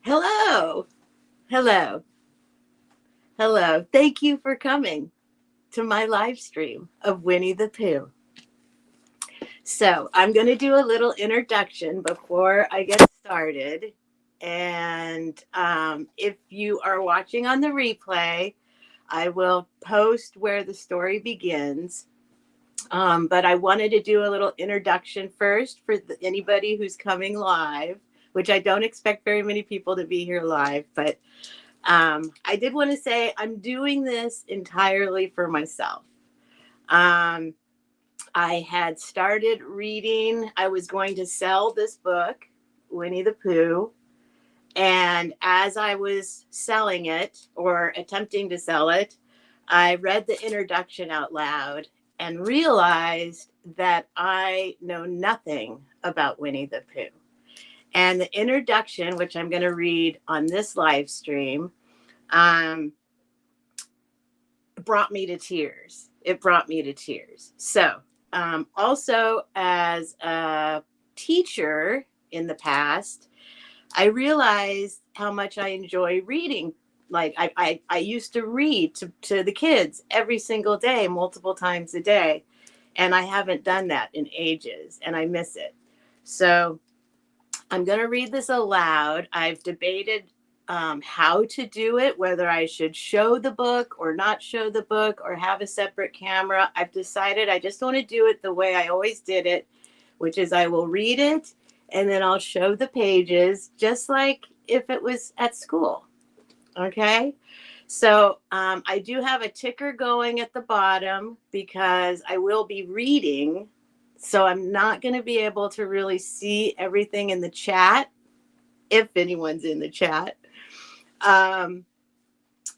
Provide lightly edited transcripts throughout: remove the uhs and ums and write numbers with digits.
Hello. Hello. Hello. Thank you for coming to my live stream of Winnie the Pooh. So, I'm going to do a little introduction before I get started. And if you are watching on the replay, I will post where the story begins. But I wanted to do a little introduction first for anybody who's coming live, which I don't expect very many people to be here live, but I did want to say I'm doing this entirely for myself. I had started reading, I was going to sell this book, Winnie the Pooh. And as I was selling it or attempting to sell it, I read the introduction out loud and realized that I know nothing about Winnie the Pooh. And the introduction, which I'm going to read on this live stream, brought me to tears. It brought me to tears. So, also as a teacher in the past, I realized how much I enjoy reading. Like I used to read to the kids every single day, multiple times a day. And I haven't done that in ages and I miss it. So I'm going to read this aloud. I've debated how to do it, whether I should show the book or not show the book or have a separate camera. I've decided I just want to do it the way I always did it, which is I will read it and then I'll show the pages just like if it was at school. Okay. So I do have a ticker going at the bottom because I will be reading. So I'm not going to be able to really see everything in the chat, if anyone's in the chat. But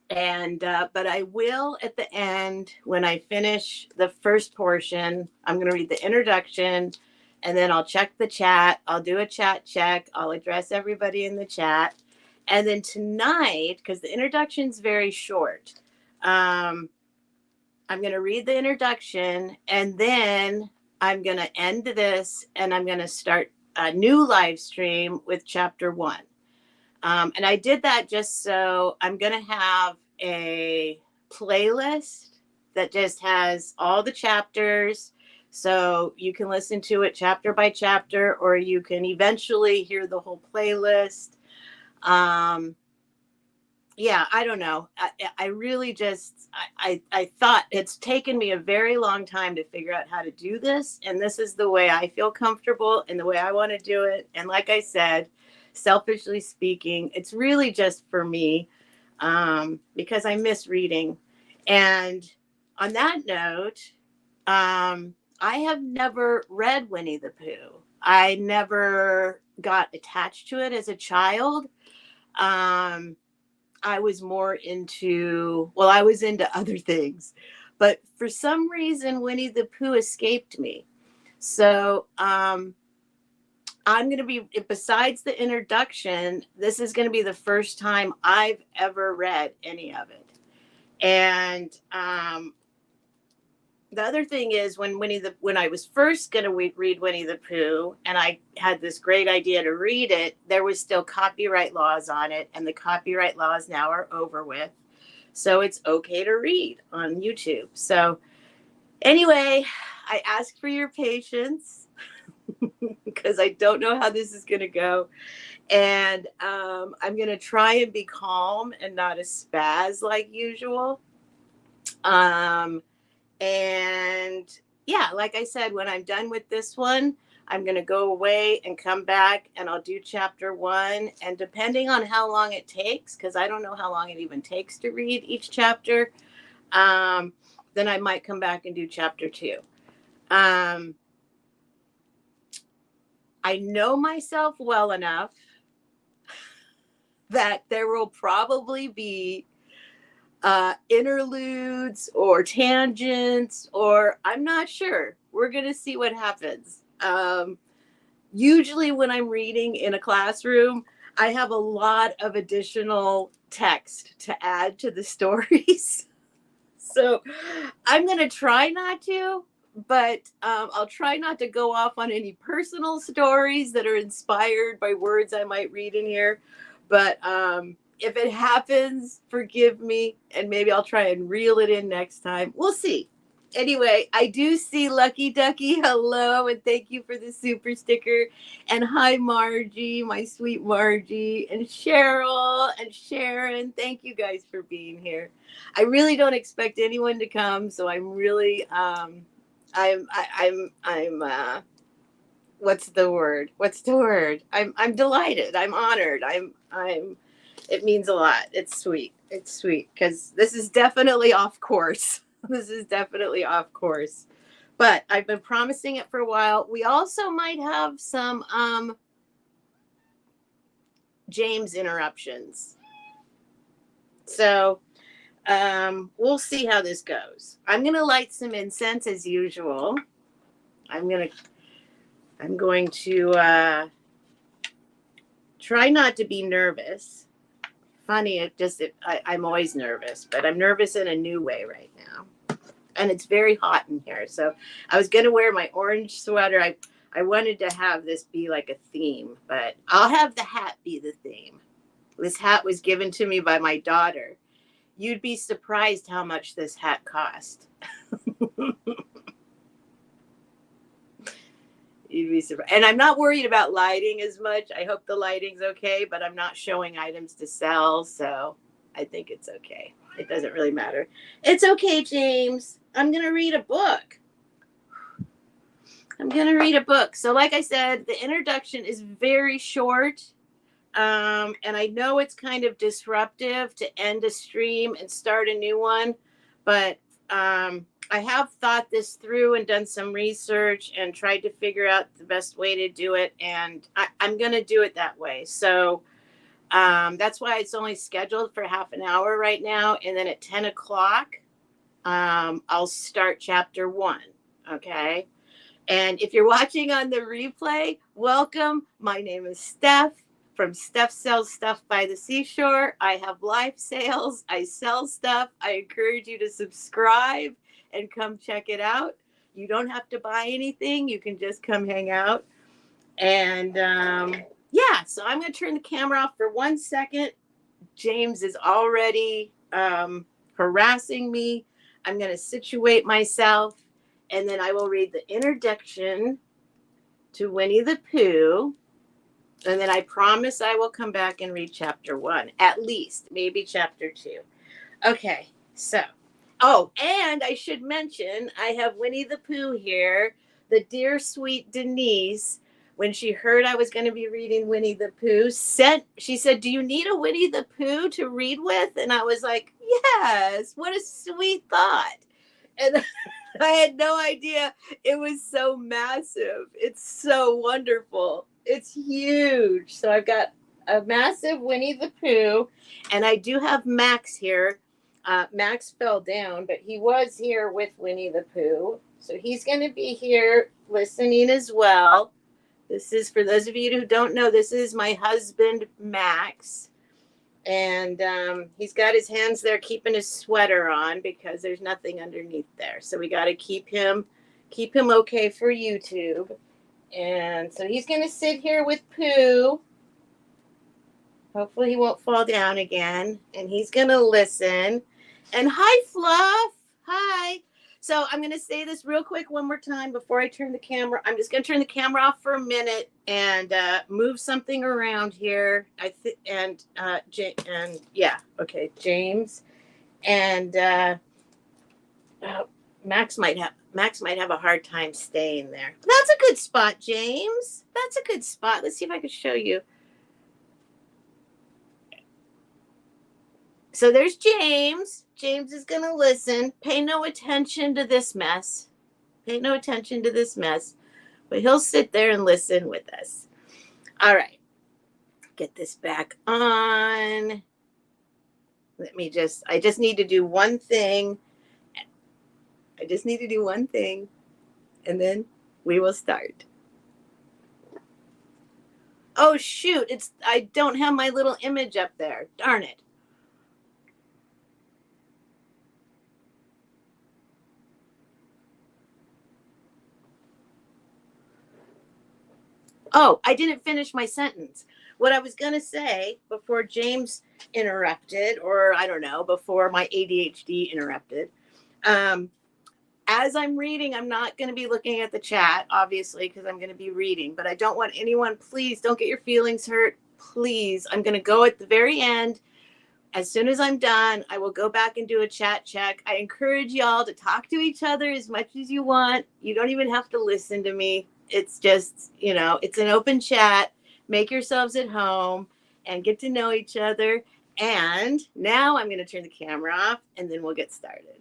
I will at the end, when I finish the first portion, I'm going to read the introduction and then I'll check the chat. I'll do a chat check. I'll address everybody in the chat. And then tonight, because the introduction's very short, I'm going to read the introduction and then I'm going to end this and I'm going to start a new live stream with chapter 1. And I did that just so I'm going to have a playlist that just has all the chapters. So you can listen to it chapter by chapter, or you can eventually hear the whole playlist. Yeah, I don't know. I really just, I thought it's taken me a very long time to figure out how to do this. And this is the way I feel comfortable and the way I want to do it. And like I said, selfishly speaking, it's really just for me because I miss reading. And on that note, I have never read Winnie the Pooh. I never got attached to it as a child. I was more into, well, I was into other things, but for some reason, Winnie the Pooh escaped me. So I'm going to be, besides the introduction, this is going to be the first time I've ever read any of it. And the other thing is when I was first going to read Winnie the Pooh and I had this great idea to read it, there was still copyright laws on it. And the copyright laws now are over with. So it's okay to read on YouTube. So anyway, I ask for your patience because I don't know how this is going to go. And I'm going to try and be calm and not a spaz like usual. And yeah, like I said, when I'm done with this one, I'm going to go away and come back and I'll do chapter 1. And depending on how long it takes, because I don't know how long it even takes to read each chapter, then I might come back and do chapter 2. I know myself well enough that there will probably be interludes or tangents, or I'm not sure. We're going to see what happens. Usually when I'm reading in a classroom, I have a lot of additional text to add to the stories. So I'm going to try not to, but I'll try not to go off on any personal stories that are inspired by words I might read in here. But if it happens, forgive me, and maybe I'll try and reel it in next time. We'll see. Anyway, I do see Lucky Ducky. Hello, and thank you for the super sticker. And hi, Margie, my sweet Margie, and Cheryl and Sharon. Thank you guys for being here. I really don't expect anyone to come, so I'm really I'm what's the word? What's the word? I'm delighted. I'm honored. I'm it means a lot. It's sweet. It's sweet because this is definitely off course. This is definitely off course. But I've been promising it for a while. We also might have some James interruptions. So we'll see how this goes. I'm gonna light some incense as usual. I'm going to try not to be nervous. Funny, I'm always nervous, but I'm nervous in a new way right now. And it's very hot in here. So I was going to wear my orange sweater. I wanted to have this be like a theme, but I'll have the hat be the theme. This hat was given to me by my daughter. You'd be surprised how much this hat cost. You'd be surprised. And I'm not worried about lighting as much. I hope the lighting's okay, but I'm not showing items to sell, so I think it's okay. It doesn't really matter. It's okay, James. I'm going to read a book. So like I said, the introduction is very short. And I know it's kind of disruptive to end a stream and start a new one, but I have thought this through and done some research and tried to figure out the best way to do it. And I'm going to do it that way. So that's why it's only scheduled for half an hour right now. And then at 10 o'clock, I'll start chapter 1. Okay. And if you're watching on the replay, welcome. My name is Steph from Steph Sells Stuff by the Seashore. I have live sales. I sell stuff. I encourage you to subscribe and come check it out. You don't have to buy anything. You can just come hang out. And yeah, so I'm going to turn the camera off for 1 second. James is already harassing me. I'm going to situate myself, and then I will read the introduction to Winnie-the-Pooh. And then I promise I will come back and read chapter 1, at least, maybe chapter 2. Okay, so, oh, and I should mention, I have Winnie-the-Pooh here. The dear sweet Denise, when she heard I was going to be reading Winnie-the-Pooh, she said, do you need a Winnie-the-Pooh to read with? And I was like, yes, what a sweet thought. And I had no idea it was so massive. It's so wonderful. It's huge. So I've got a massive Winnie-the-Pooh, and I do have Max here. Max fell down, but he was here with Winnie-the-Pooh. So he's going to be here listening as well. This is, for those of you who don't know, this is my husband, Max. And he's got his hands there keeping his sweater on because there's nothing underneath there. So we got to keep him okay for YouTube. And so he's going to sit here with Pooh. Hopefully he won't fall down again. And he's going to listen. And hi, Fluff. Hi. So I'm going to say this real quick one more time before I turn the camera. I'm just going to turn the camera off for a minute and move something around here. James. And Max might have a hard time staying there. That's a good spot, James. That's a good spot. Let's see if I can show you. So there's James. James is going to listen. Pay no attention to this mess. But he'll sit there and listen with us. All right. Get this back on. I just need to do one thing. And then we will start. Oh, shoot. I don't have my little image up there. Darn it. Oh, I didn't finish my sentence. what I was going to say before James interrupted, or I don't know, before my ADHD interrupted, as I'm reading, I'm not going to be looking at the chat, obviously, because I'm going to be reading, but I don't want anyone, please don't get your feelings hurt. Please, I'm going to go at the very end. As soon as I'm done, I will go back and do a chat check. I encourage y'all to talk to each other as much as you want. You don't even have to listen to me. It's just, it's an open chat. Make yourselves at home and get to know each other. And now I'm going to turn the camera off and then we'll get started.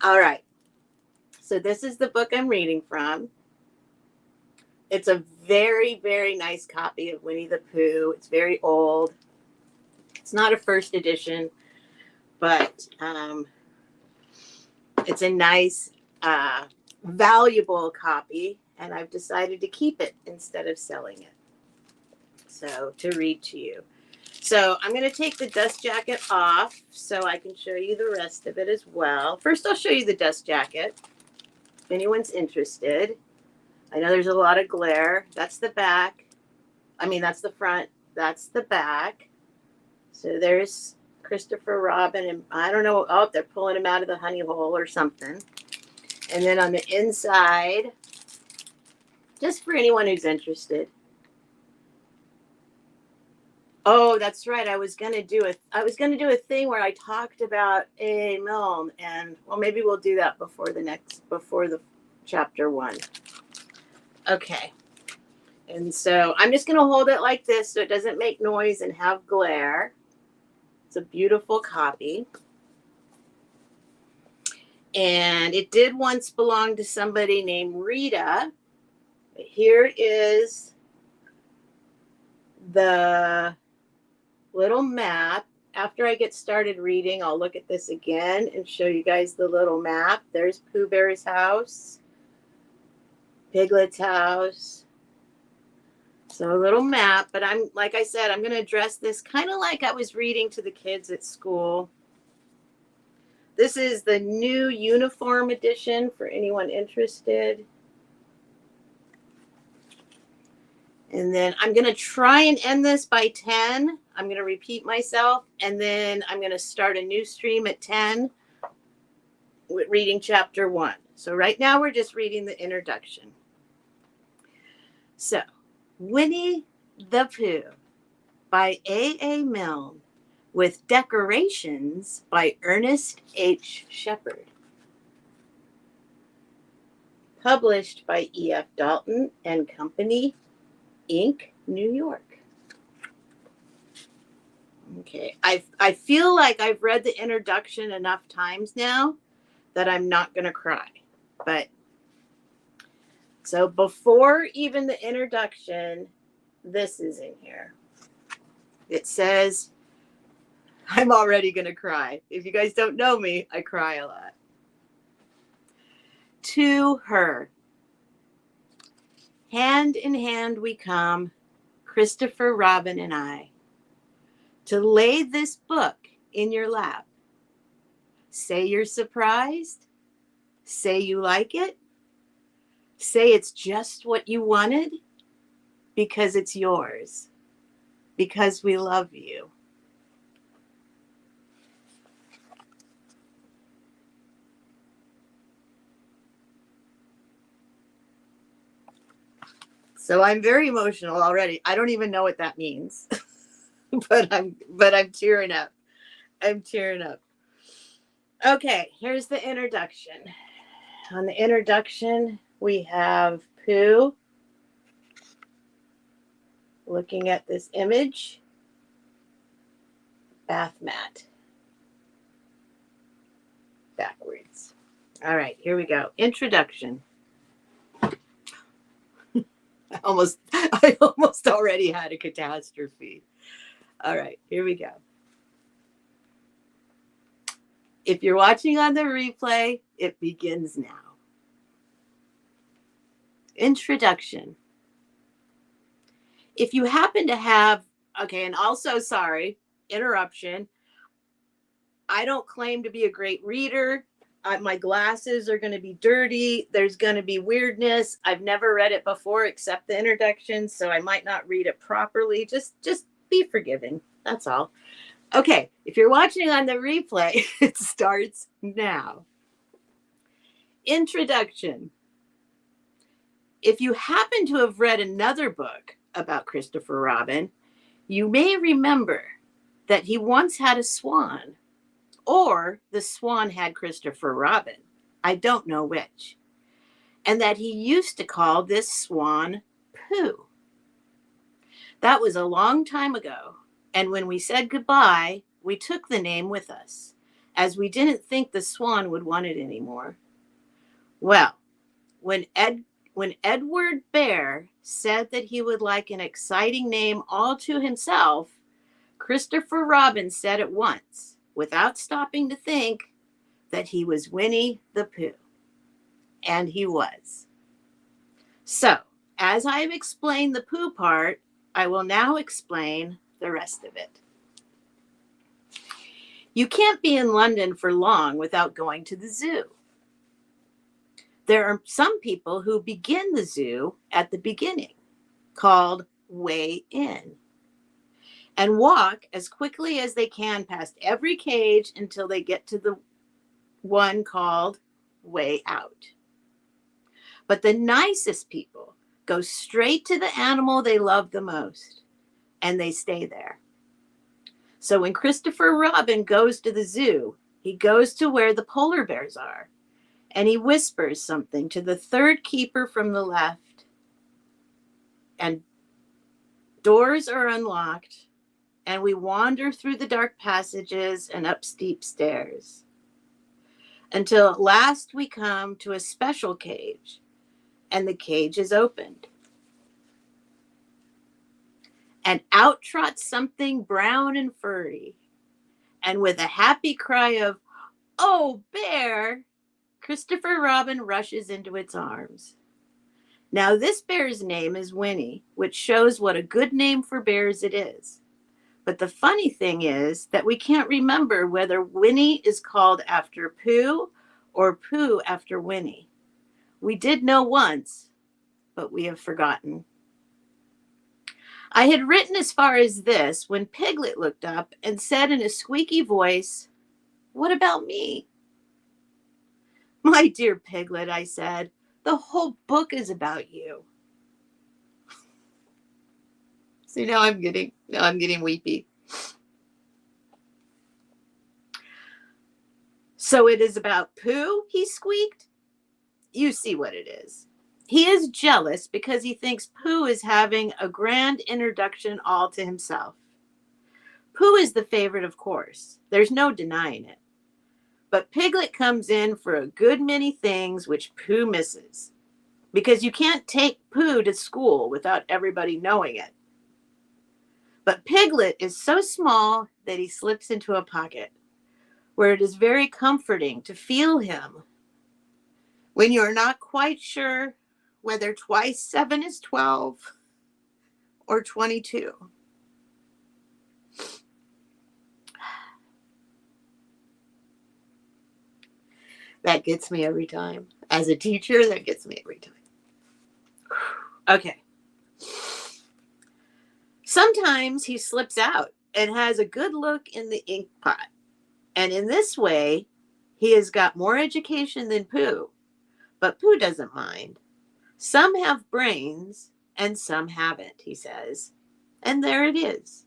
All right. So this is the book I'm reading from. It's a very, very nice copy of Winnie-the-Pooh. It's very old. It's not a first edition, but it's a nice, valuable copy, and I've decided to keep it instead of selling it. So to read to you. So I'm going to take the dust jacket off so I can show you the rest of it as well. First, I'll show you the dust jacket, if anyone's interested. I know there's a lot of glare. That's the back. That's the front. That's the back. So there's Christopher Robin, and I don't know. Oh, they're pulling him out of the honey hole or something. And then on the inside, just for anyone who's interested. Oh, that's right. I was gonna do a thing where I talked about A.A. Milne, and well, maybe we'll do that before the chapter 1. Okay. And so I'm just gonna hold it like this so it doesn't make noise and have glare. It's a beautiful copy. And it did once belong to somebody named Rita. But here is the little map. After I get started reading, I'll look at this again and show you guys the little map. There's Pooh Bear's house, Piglet's house. So a little map, but like I said, I'm going to address this kind of like I was reading to the kids at school. This is the new uniform edition for anyone interested. And then I'm going to try and end this by 10. I'm going to repeat myself, and then I'm going to start a new stream at 10 with reading chapter 1. So right now we're just reading the introduction. So, Winnie-the-Pooh by A.A. Milne with decorations by Ernest H. Shepard. Published by E.F. Dalton and Company, Inc., New York. Okay, I feel like I've read the introduction enough times now that I'm not going to cry. But so before even the introduction, this is in here. It says, I'm already going to cry. If you guys don't know me, I cry a lot. To her. Hand in hand we come, Christopher Robin and I, to lay this book in your lap. Say you're surprised. Say you like it. Say it's just what you wanted, because it's yours. Because we love you. So I'm very emotional already. I don't even know what that means. but I'm tearing up. I'm tearing up. Okay, here's the introduction. On the introduction, we have Pooh looking at this image. Bath mat. Backwards. All right, here we go. Introduction. I almost already had a catastrophe. All right, here we go. If you're watching on the replay, It begins now. Introduction. If you happen to have, okay, and also, sorry, interruption. I don't claim to be a great reader. My glasses are going to be dirty. There's going to be weirdness. I've never read it before except the introduction, so I might not read it properly. Just be forgiving. That's all. Okay, if you're watching on the replay, it starts now. Introduction. If you happen to have read another book about Christopher Robin, you may remember that he once had a swan, or the swan had Christopher Robin. I don't know which. And that he used to call this swan Pooh. That was a long time ago. And when we said goodbye, we took the name with us, as we didn't think the swan would want it anymore. Well, when Edward Bear said that he would like an exciting name all to himself, Christopher Robin said at once, without stopping to think, that he was Winnie-the-Pooh. And he was. So, as I have explained the Pooh part, I will now explain the rest of it. You can't be in London for long without going to the zoo. There are some people who begin the zoo at the beginning, called way in, and walk as quickly as they can past every cage until they get to the one called way out. But the nicest people go straight to the animal they love the most, and they stay there. So when Christopher Robin goes to the zoo, he goes to where the polar bears are, and he whispers something to the third keeper from the left, and doors are unlocked, and we wander through the dark passages and up steep stairs, until at last we come to a special cage, and the cage is opened. And out trots something brown and furry. And with a happy cry of, "Oh, bear!" Christopher Robin rushes into its arms. Now, this bear's name is Winnie, which shows what a good name for bears it is. But the funny thing is that we can't remember whether Winnie is called after Pooh or Pooh after Winnie. We did know once, but we have forgotten. I had written as far as this when Piglet looked up and said in a squeaky voice, "What about me?" "My dear Piglet," I said, "the whole book is about you." See, now I'm getting weepy. "So it is about Pooh?" he squeaked. "You see what it is. He is jealous because he thinks Pooh is having a grand introduction all to himself. Pooh is the favorite, of course. There's no denying it. But Piglet comes in for a good many things which Pooh misses, because you can't take Pooh to school without everybody knowing it. But Piglet is so small that he slips into a pocket, where it is very comforting to feel him when you're not quite sure whether twice 7 is 12 or 22. That gets me every time. As a teacher, that gets me every time. Okay. Sometimes he slips out and has a good look in the ink pot. And in this way, he has got more education than Pooh. But Pooh doesn't mind. Some have brains and some haven't, he says. And there it is.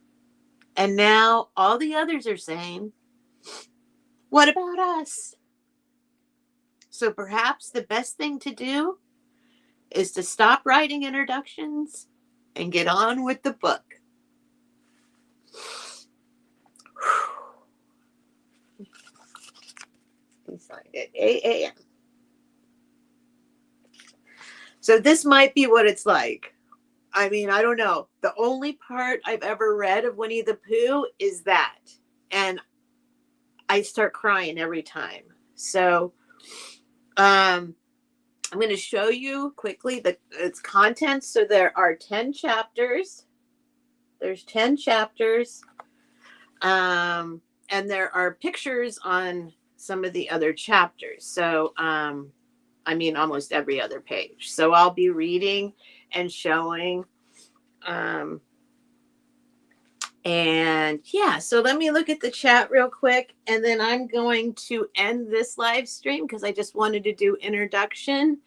And now all the others are saying, "What about us?" So perhaps the best thing to do is to stop writing introductions and get on with the book. He signed it 8 a.m. So this might be what it's like. I mean, I don't know. The only part I've ever read of Winnie-the-Pooh is that. And I start crying every time. So I'm going to show you quickly its contents. So there are 10 chapters. There's 10 chapters. And there are pictures on some of the other chapters. So, I mean, almost every other page. So I'll be reading and showing. And yeah, so let me look at the chat real quick. And then I'm going to end this live stream because I just wanted to do introduction.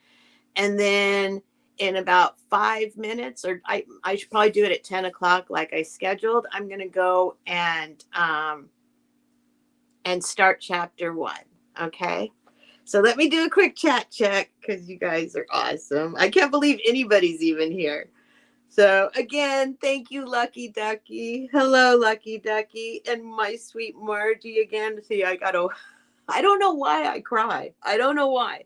And then in about 5 minutes, or I should probably do it at 10 o'clock like I scheduled, I'm going to go and start chapter 1. Okay. So let me do a quick chat check because you guys are awesome. I can't believe anybody's even here. So again, thank you, Lucky Ducky. Hello, Lucky Ducky. And my sweet Margie again. See, I don't know why I cry. I don't know why.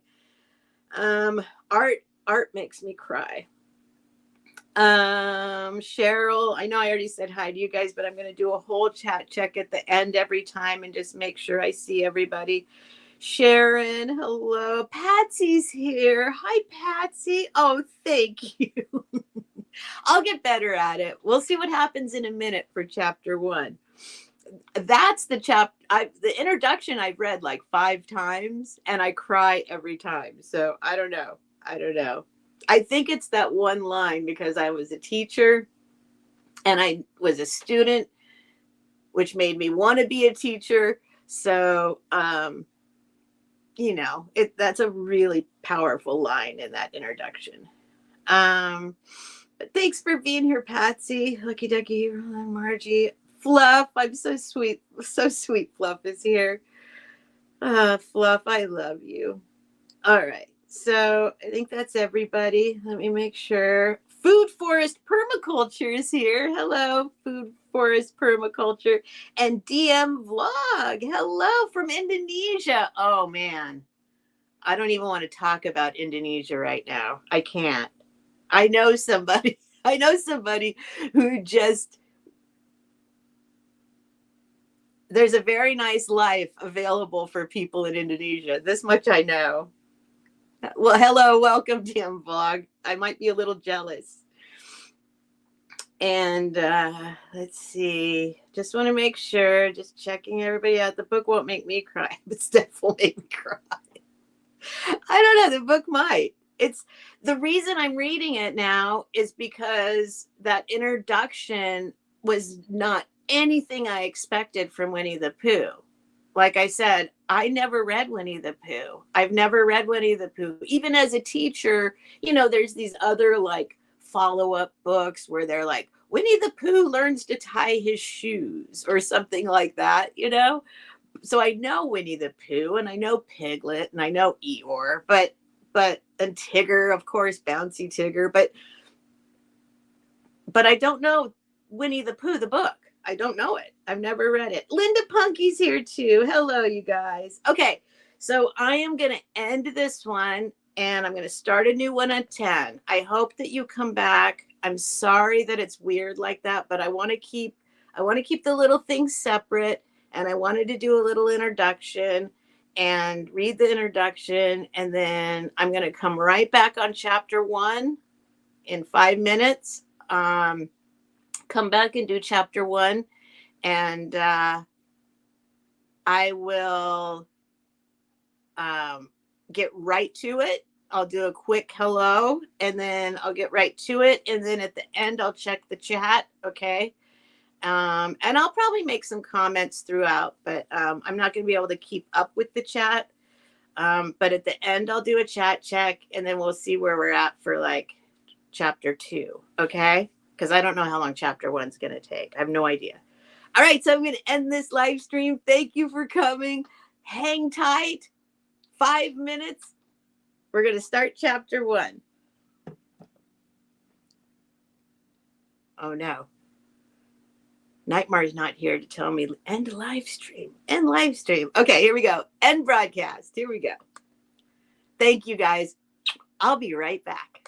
Art makes me cry. Cheryl, I know I already said hi to you guys, but I'm going to do a whole chat check at the end every time and just make sure I see everybody. Sharon, hello. Patsy's here. Hi, Patsy. Oh, thank you. I'll get better at it. We'll see what happens in a minute for chapter 1. That's the the introduction I've read like 5 times and I cry every time. So I don't know. I think it's that one line because I was a teacher and I was a student, which made me want to be a teacher. So, that's a really powerful line in that introduction. But thanks for being here, Patsy. Lucky Ducky, Margie, Fluff. I'm so sweet. So sweet. Fluff is here. Fluff, I love you. All right. So I think that's everybody. Let me make sure. Food Forest Permaculture is here. Hello, Food Forest Permaculture. And DM Vlog. Hello from Indonesia. Oh, man. I don't even want to talk about Indonesia right now. I can't. I know somebody who just, there's a very nice life available for people in Indonesia. This much I know. Well, hello, welcome, DM Vlog. I might be a little jealous. And let's see. Just want to make sure, just checking everybody out. The book won't make me cry, but Steph will make me cry. I don't know. The book might. It's the reason I'm reading it now is because that introduction was not anything I expected from Winnie-the-Pooh. Like I said, I never read Winnie-the-Pooh. I've never read Winnie-the-Pooh. Even as a teacher, there's these other like follow-up books where they're like, Winnie-the-Pooh learns to tie his shoes or something like that, So I know Winnie-the-Pooh and I know Piglet and I know Eeyore, and Tigger, of course, Bouncy Tigger, but I don't know Winnie-the-Pooh, the book. I don't know it. I've never read it. Linda Punky's here too. Hello, you guys. Okay, so I am going to end this one and I'm going to start a new one at 10. I hope that you come back. I'm sorry that it's weird like that, but I want to keep the little things separate, and I wanted to do a little introduction and read the introduction, and then I'm going to come right back on chapter 1 in 5 minutes. Come back and do chapter 1, and I will get right to it. I'll do a quick hello, and then I'll get right to it, and then at the end I'll check the chat, okay? And I'll probably make some comments throughout, but I'm not going to be able to keep up with the chat. But at the end, I'll do a chat check, and then we'll see where we're at for like chapter 2, okay? Because I don't know how long chapter 1's going to take. I have no idea. All right, so I'm going to end this live stream. Thank you for coming. Hang tight. 5 minutes. We're going to start chapter 1. Oh, no. Nightmare's not here to tell me end live stream. End live stream. Okay, here we go. End broadcast. Here we go. Thank you, guys. I'll be right back.